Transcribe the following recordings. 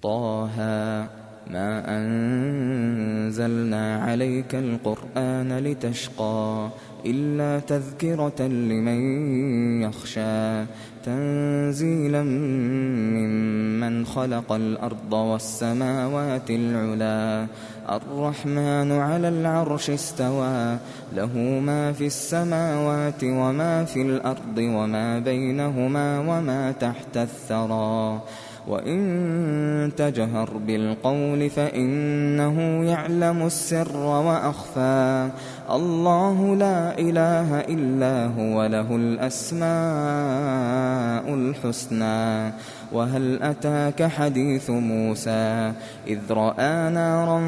طه ما أنزلنا عليك القرآن لتشقى إلا تذكرة لمن يخشى تنزيلا ممن خلق الأرض والسماوات العلا الرحمن على العرش استوى له ما في السماوات وما في الأرض وما بينهما وما تحت الثرى وإن تجهر بالقول فإنه يعلم السر وأخفى الله لا إله إلا هو له الأسماء الحسنى وهل أتاك حديث موسى إذ رأى نارا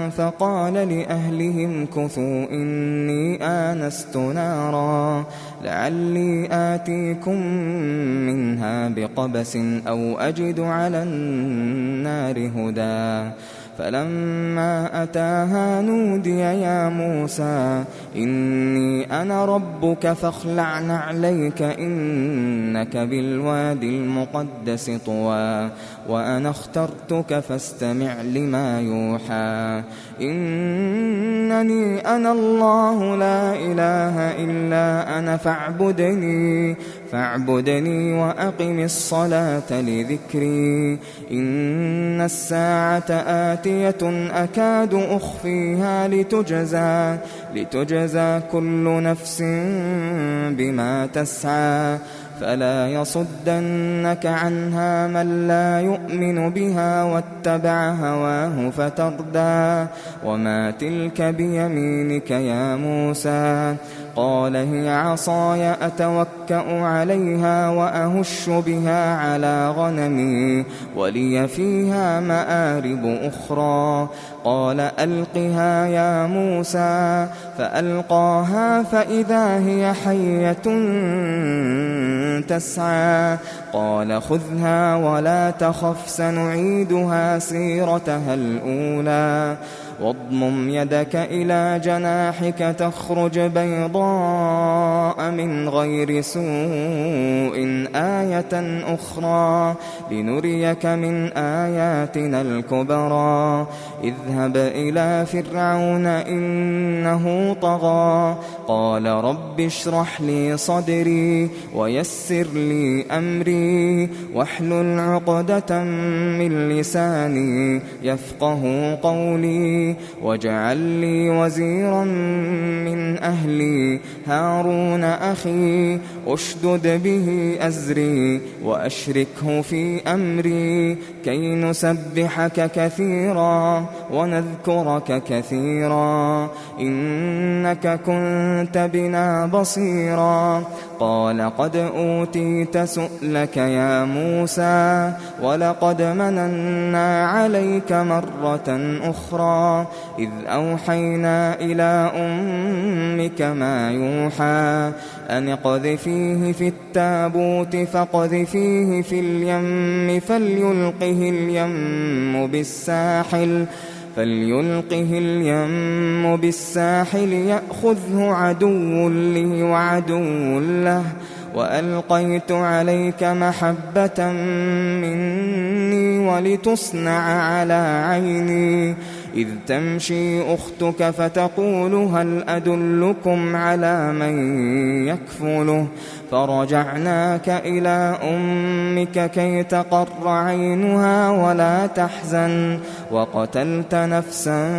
فقال لأهلهم كثوا إني آنست نارا لعلي آتيكم منها بقبس أو أجد على النار هدى فلما أتاها نودي يا موسى إني أنا ربك فاخلع نعليك إنك بالوادي المقدس طوى وأنا اخترتك فاستمع لما يوحى إنني أنا الله لا إله إلا أنا فاعبدني وأقم الصلاة لذكري إن الساعة آتية أكاد أخفيها لتجزى كل نفس بما تسعى فلا يصدنك عنها من لا يؤمن بها واتبع هواه فتردى وما تلك بيمينك يا موسى قال هي عصاي أتوكأ عليها وأهش بها على غنمي ولي فيها مآرب أخرى قال ألقها يا موسى فألقاها فإذا هي حية تسعى قال خذها ولا تخف سنعيدها سيرتها الأولى واضمم يدك إلى جناحك تخرج بيضاء من غير سوء آية أخرى لنريك من آياتنا الكبرى اذهب إلى فرعون إنه طغى قال رب اشرح لي صدري ويسر لي أمري واحلل عقدة من لساني يفقه قولي واجعل لي وزيرا من أهلي هارون أخي أشدد به أزري وأشركه في أمري كي نسبحك كثيرا ونذكرك كثيرا إنك كنت بنا بصيرا قال قد أوتيت سؤلك يا موسى ولقد مننا عليك مرة أخرى إذ أوحينا إلى أمك ما يوحى أن اقذفيه في التابوت فاقذفيه في اليم فليلقه اليم بالساحل يأخذه عدو لي وعدو له وألقيت عليك محبة مني ولتصنع على عيني إذ تمشي أختك فتقول هل أدلكم على من يكفله فرجعناك إلى أمك كي تقر عينها ولا تحزن وقتلت نفسا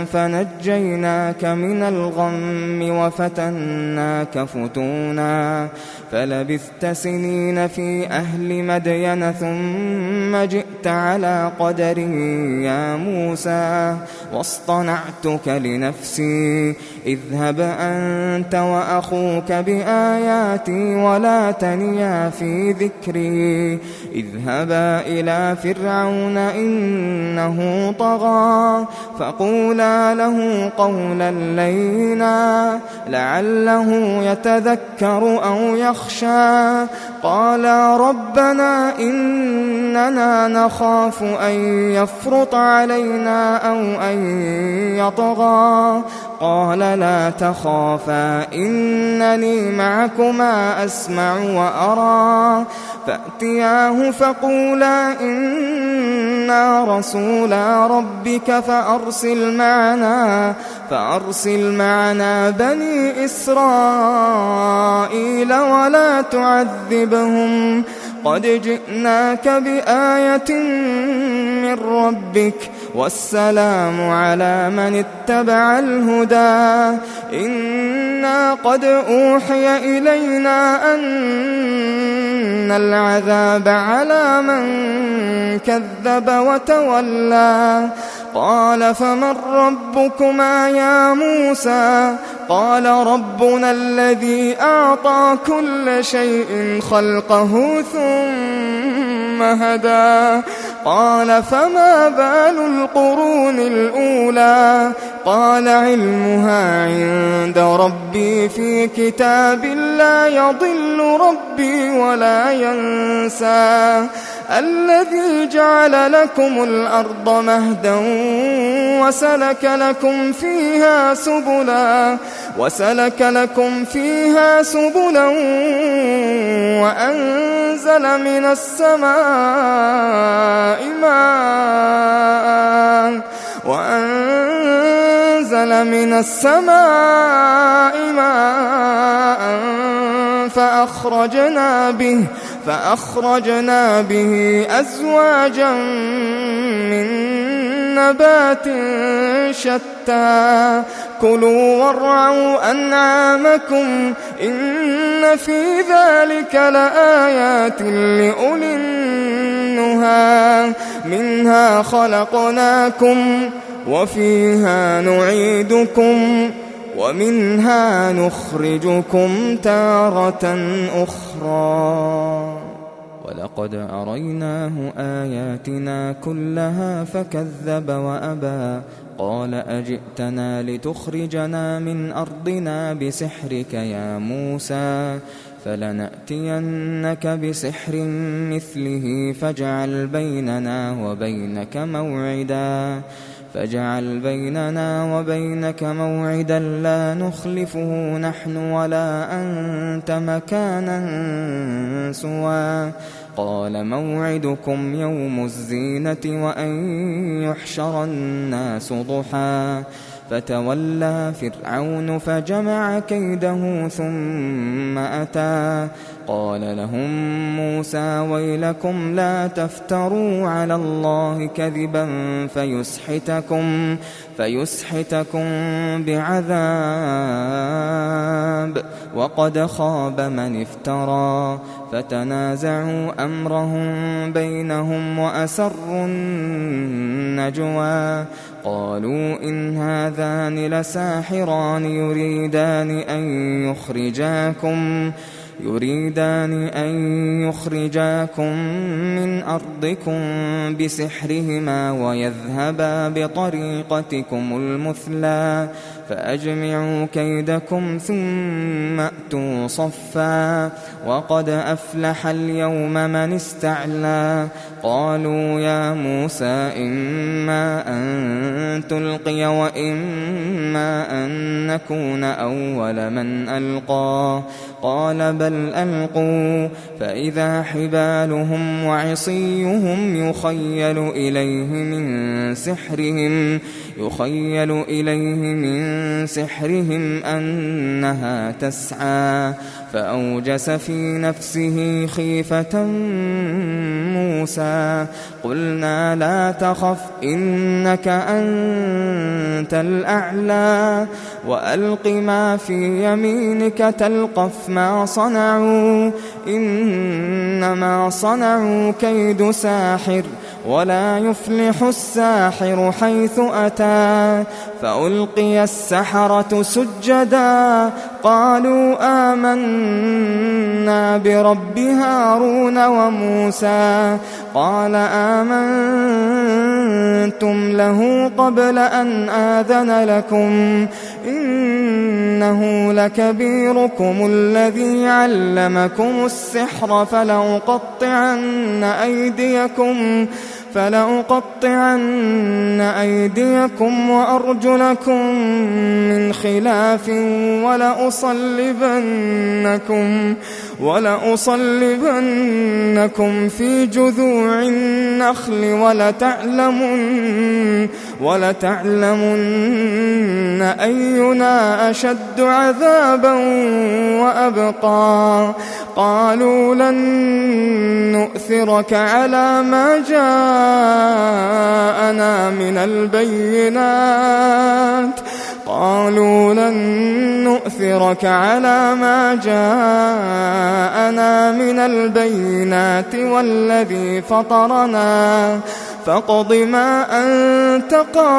فنجيناك من الغم وفتناك فتونا فلبثت سنين في أهل مدين ثم جئت على قدري يا موسى واصطنعتك لنفسي اذهب أنت وأخوك بآياتي ولا تنيا في ذكري اذهبا إلى فرعون إنه طغى فقولا له قولا لينا لعله يتذكر أو يخشى قالا ربنا إننا نخاف أن يفرط علينا أو أن يطغى قال لا تخافا إنني معكما أسمع وأرى فأتياه فقولا إنا إنا رسولا ربك فأرسل معنا بني إسرائيل ولا تعذبهم قد جئناك بآية من ربك والسلام على من اتبع الهدى إنا قد أوحي إلينا أن العذاب على من كذب وتولى قال فمن ربكما يا موسى قال ربنا الذي أعطى كل شيء خلقه ثم هدى قال فما بال القرون الأولى قال علمها عند ربي في كتاب لا يضل ربي ولا ينسى الذي جعل لكم الأرض مهدا وسلك لكم فيها سبلا وأنزل من السماء ماء فأخرجنا به أزواجا من نبات شتى كلوا وارعوا أنعامكم إن في ذلك لآيات لأولي النهى منها خلقناكم وفيها نعيدكم ومنها نخرجكم تارة أخرى ولقد أريناه آياتنا كلها فكذب وأبى قال أجئتنا لتخرجنا من أرضنا بسحرك يا موسى فلنأتينك بسحر مثله فاجعل بيننا وبينك موعدا لا نخلفه نحن ولا أنت مكانا سوى قال موعدكم يوم الزينة وأن يحشر الناس ضحى فتولى فرعون فجمع كيده ثم أتى قال لهم موسى ويلكم لا تفتروا على الله كذبا فيسحتكم بعذاب وقد خاب من افترى فتنازعوا أمرهم بينهم وأسروا النجوى قالوا إن هذان لساحران يريدان أن يخرجاكم من أرضكم بسحرهما ويذهبا بطريقتكم المثلى فأجمعوا كيدكم ثم أتوا صفا وقد أفلح اليوم من استعلى قالوا يا موسى إما أن تلقي وإما أن نكون أول من ألقى قال بل ألقوا فإذا حبالهم وعصيهم يخيل إليه من سحرهم أنها تسعى فأوجس في نفسه خيفة موسى قلنا لا تخف إنك أنت الأعلى وألق ما في يمينك تلقف ما صنعوا إنما صنعوا كيد ساحر ولا يفلح الساحر حيث أتى فألقي السحرة سجدا قالوا آمنا برب هارون وموسى قال آمنتم له قبل أن آذن لكم إنه لكبيركم الذي فلأقطعن أيديكم وأرجلكم من خلاف ولأصلبنكم في جذوع النخل ولتعلمن أينا أشد عذابا وأبقى. قالوا لن نؤثرك على ما جاءنا من البينات والذي فطرنا فاقض ما أنت قاض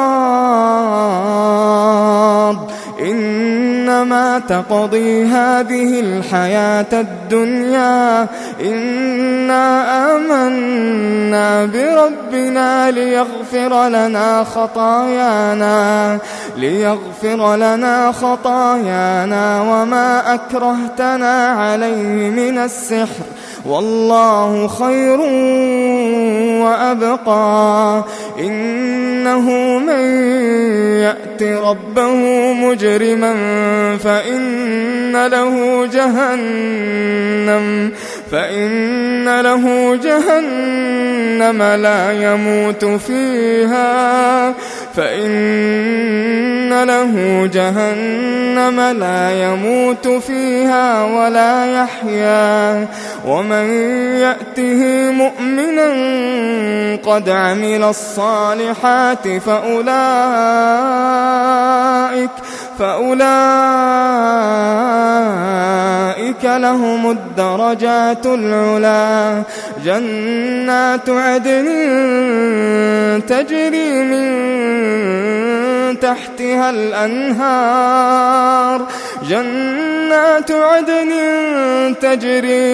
إنما تقضي هذه الحياة الدنيا إنا آمنا بربنا ليغفر لنا خطايانا وما أكرهتنا عليه من السحر والله خير وأبقى. إنه من يأت ربه مجرما فإن له جهنم لا يموت فيها ولا يحيا. ومن يأته مؤمنا قد عمل الصالحات فأولئك لهم الدرجات العلى جنات عدن تجري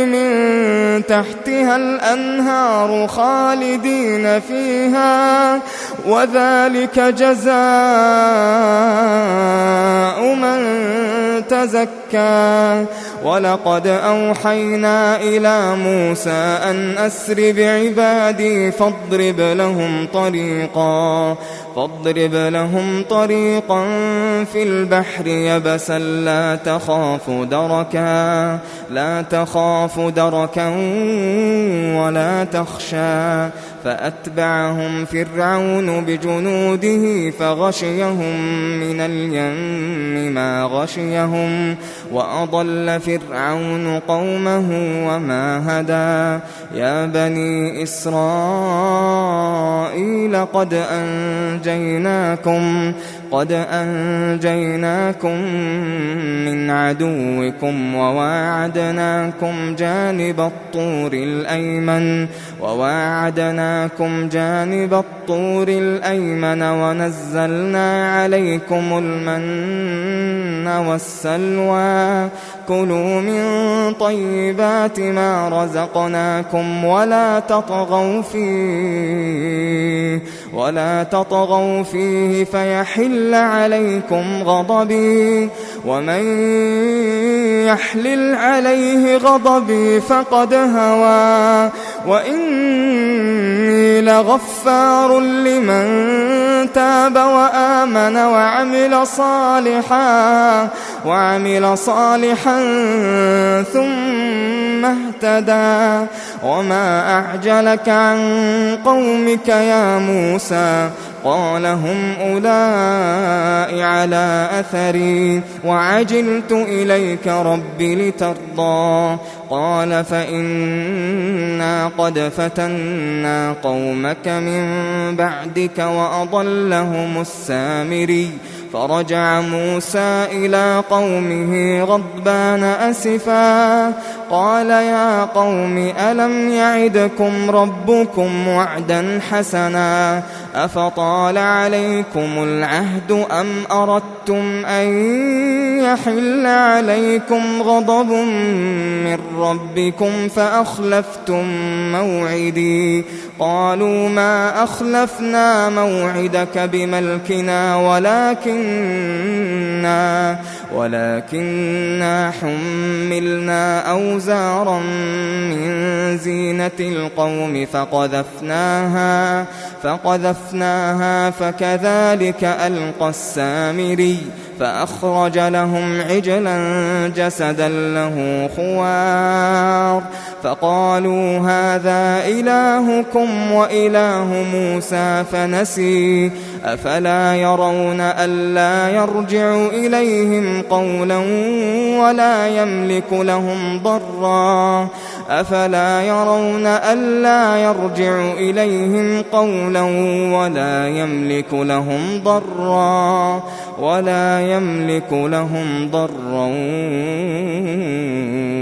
من تحتها الأنهار خالدين فيها وذلك جزاء من تزكى. ولقد أوحينا إلى موسى أن أسر بعبادي فاضرب لهم طريقا في البحر يبسا لا تخاف دركا ولا تخشى. فأتبعهم فرعون بجنوده فغشيهم من اليم ما غشيهم وأضل فرعون قومه وما هدى. يا بني إسرائيل قد أنجيناكم من عدوكم وواعدناكم جانب الطور الأيمن ونزلنا عليكم المن والسلوى. كلوا من طيبات ما رزقناكم ولا تطغوا فيه فيحل عليكم غضبي ومن يحلل عليه غضبي فقد هوى. وإني لغفار لمن تاب وآمن وعمل صالحا ثم اهتدى. وما أعجلك عن قومك يا موسى قال هم أولئك على أثري وعجلت إليك رب لترضى. قال فإنا قد فتنا قومك من بعدك وأضلهم السامري. فرجع موسى إلى قومه غضبان أسفا قال يا قوم ألم يعدكم ربكم وعدا حسنا أفطال عليكم العهد أم أردتم أن يحل عليكم غضب من ربكم فأخلفتم موعدي. قالوا ما أخلفنا موعدك بملكنا ولكننا حملنا أوزارا من زينة القوم فقذفناها فكذلك ألقى السامري فأخرج لهم عجلا جسدا له خوار فقالوا هذا إلهكم وإله موسى فنسي أفلا يرون ألا يرجع إليهم قولا ولا يملك لهم ضرا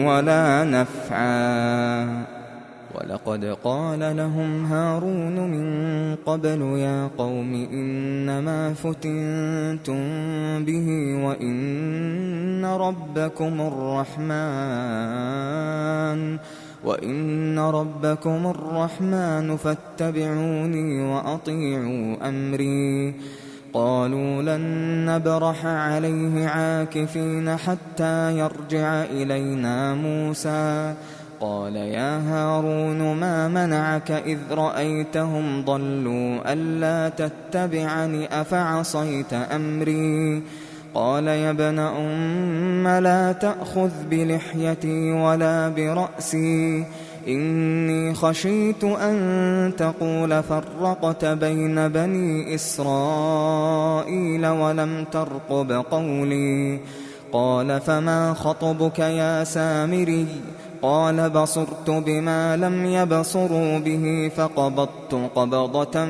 ولا نفعا ولقد قال لهم هارون من قبل يا قوم إنما فتنتم به وإن ربكم الرحمن فاتبعوني وأطيعوا أمري قالوا لن نبرح عليه عاكفين حتى يرجع إلينا موسى قال يا هارون ما منعك إذ رأيتهم ضلوا ألا تتبعني أفعصيت أمري قال يا ابن أم لا تأخذ بلحيتي ولا برأسي إني خشيت أن تقول فرقت بين بني إسرائيل ولم ترقب قولي قال فما خطبك يا سامري قال بصرت بما لم يبصروا به فقبضت قبضة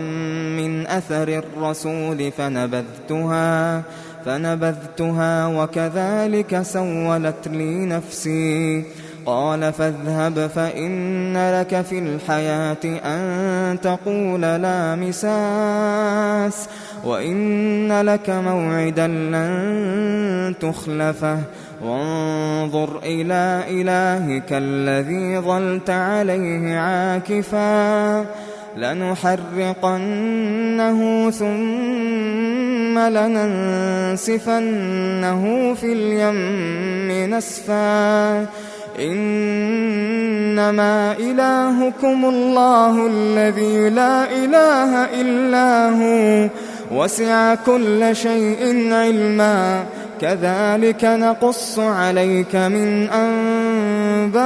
من أثر الرسول فنبذتها وكذلك سولت لي نفسي قال فاذهب فإن لك في الحياة أن تقول لا مساس وإن لك موعدا لن تخلفه وانظر إلى إلهك الذي ظلت عليه عاكفا لنحرقنه ثم لننسفنه في اليم نسفا إنما إلهكم الله الذي لا إله إلا هو وسع كل شيء علما كذلك نقص عليك من أنباء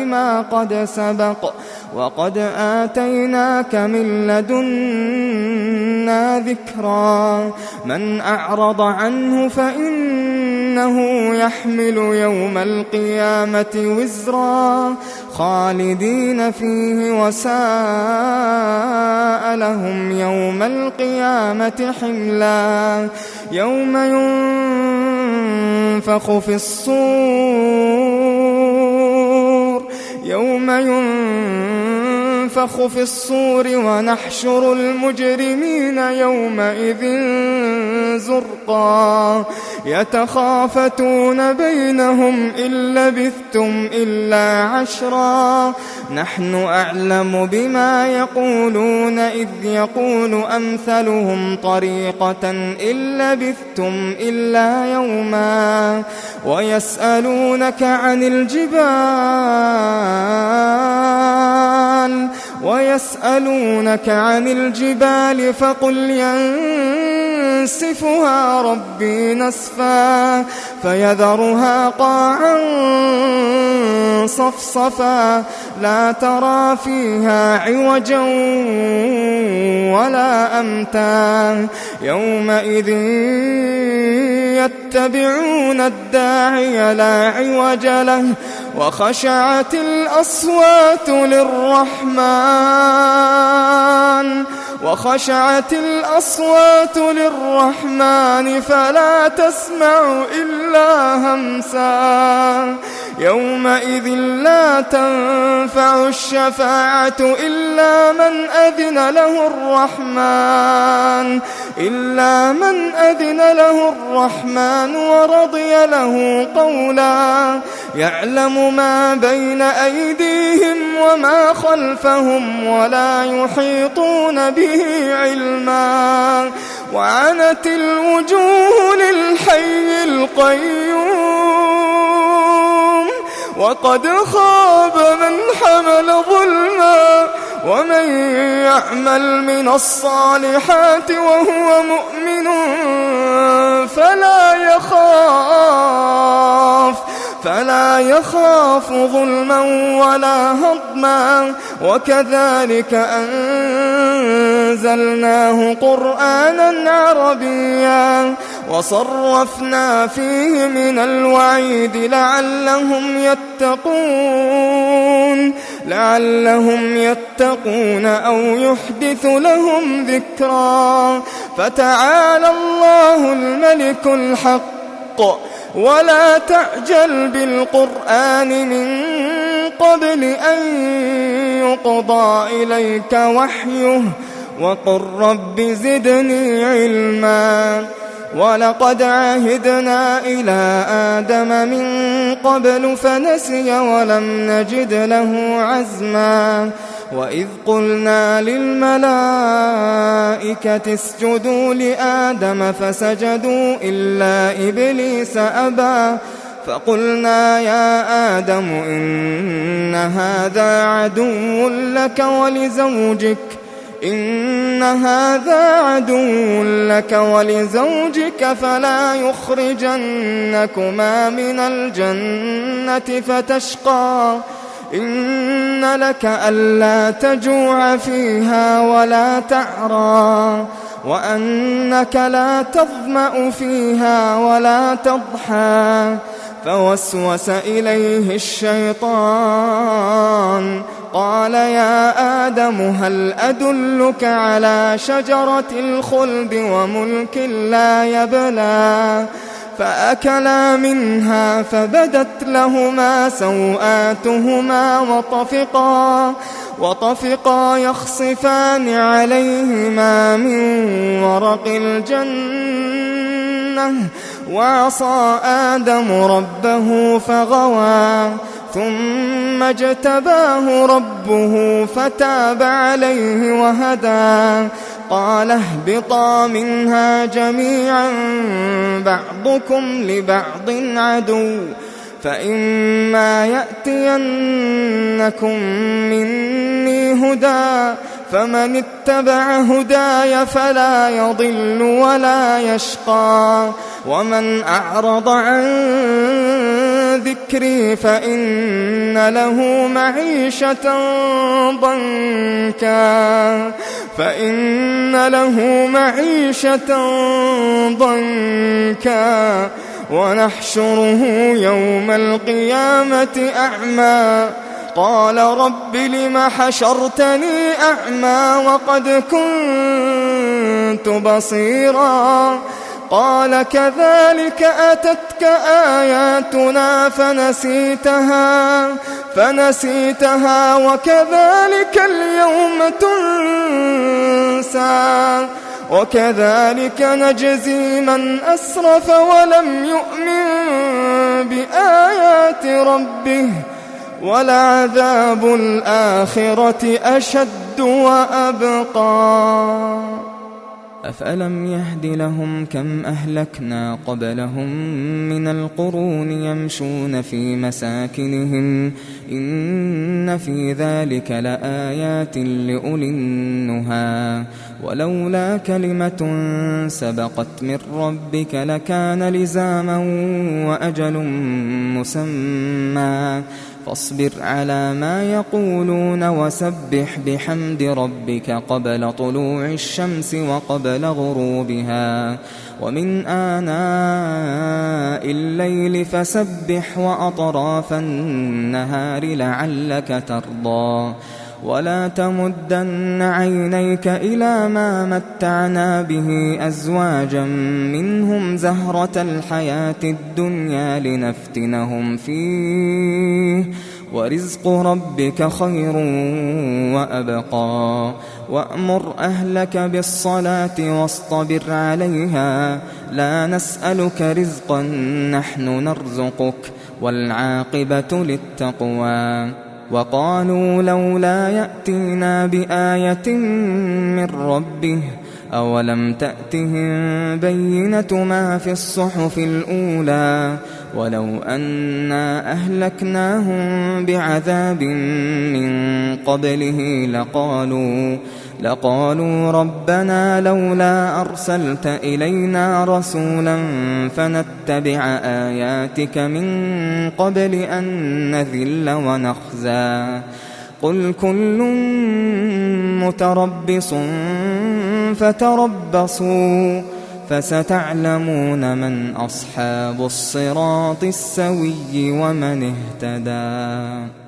ما قد سبق وقد آتيناك من لدنا ذكرا من أعرض عنه فإنه يحمل يوم القيامة وزرا خالدين فيه وساء لهم يوم القيامة حملا يوم ينفخ في الصور ونحشر المجرمين يومئذ زرقا يتخافتون بينهم إن لبثتم إلا عشرا نحن أعلم بما يقولون إذ يقول أمثلهم طريقة إن لبثتم إلا يوما ويسألونك عن الجبال فقل ينسفها ربي نسفا فيذرها قاعا صفصفا لا ترى فيها عوجا ولا أمتا يومئذ يتبعون الداعي لا عوج له وخشعت الأصوات للرحمن فلا تسمع إلا همسا يومئذ لا تنفع الشفاعة إلا من أذن له الرحمن ورضي له قولا يعلم ما بين أيديهم وما خلفهم ولا يحيطون به علما وعنت الوجوه للحي القيوم وقد خاب من حمل ظلما ومن يعمل من الصالحات وهو مؤمن فلا يخاف ظلما ولا هضما وكذلك أنزلناه قرآنا عربيا وصرفنا فيه من الوعيد لعلهم يتقون أو يحدث لهم ذكرا فتعالى الله الملك الحق ولا تعجل بالقرآن من قبل أن يقضى إليك وحيه وقل رب زدني علما ولقد عهدنا إلى آدم من قبل فنسي ولم نجد له عزما وإذ قلنا للملائكة اسجدوا لآدم فسجدوا إلا إبليس أبى فقلنا يا آدم إن هذا عدو لك ولزوجك فلا يخرجنكما من الجنة فتشقى إن لك ألا تجوع فيها ولا تعرى وأنك لا تظمأ فيها ولا تضحى فوسوس إليه الشيطان قال يا آدم هل أدلك على شجرة الخلد وملك لا يبلى فأكلا منها فبدت لهما سوآتهما وطفقا يخصفان عليهما من ورق الجنة وعصى آدم ربه فغوى ثم اجتباه ربه فتاب عليه وهدى قال اهبطا منها جميعا بعضكم لبعض عدو فإما يأتينكم مني هدى فمن اتبع هداي فلا يضل ولا يشقى ومن أعرض عن ذكري فإن له معيشة ضنكا ونحشره يوم القيامة أعمى قال رب لم حشرتني أعمى وقد كنت بصيرا قال كذلك أتتك آياتنا فنسيتها وكذلك اليوم تنسى وكذلك نجزي من أسرف ولم يؤمن بآيات ربه ولعذاب الآخرة أشد وأبقى أفألم يهد لهم كم أهلكنا قبلهم من القرون يمشون في مساكنهم إن في ذلك لآيات لأولي النهى ولولا كلمة سبقت من ربك لكان لزاما وأجل مسمى فاصبر على ما يقولون وسبح بحمد ربك قبل طلوع الشمس وقبل غروبها ومن آناء الليل فسبح وأطراف النهار لعلك ترضى ولا تمدن عينيك إلى ما متعنا به أزواجا منهم زهرة الحياة الدنيا لنفتنهم فيه ورزق ربك خير وأبقى وأمر أهلك بالصلاة واصطبر عليها لا نسألك رزقا نحن نرزقك والعاقبة للتقوى وقالوا لولا يأتينا بآية من ربه أولم تأتهم بينة ما في الصحف الأولى ولو أنا أهلكناهم بعذاب من قبله لقالوا ربنا لولا أرسلت إلينا رسولا فنتبع آياتك من قبل أن نذل ونخزى قل كل متربص فتربصوا فستعلمون من أصحاب الصراط السوي ومن اهتدى.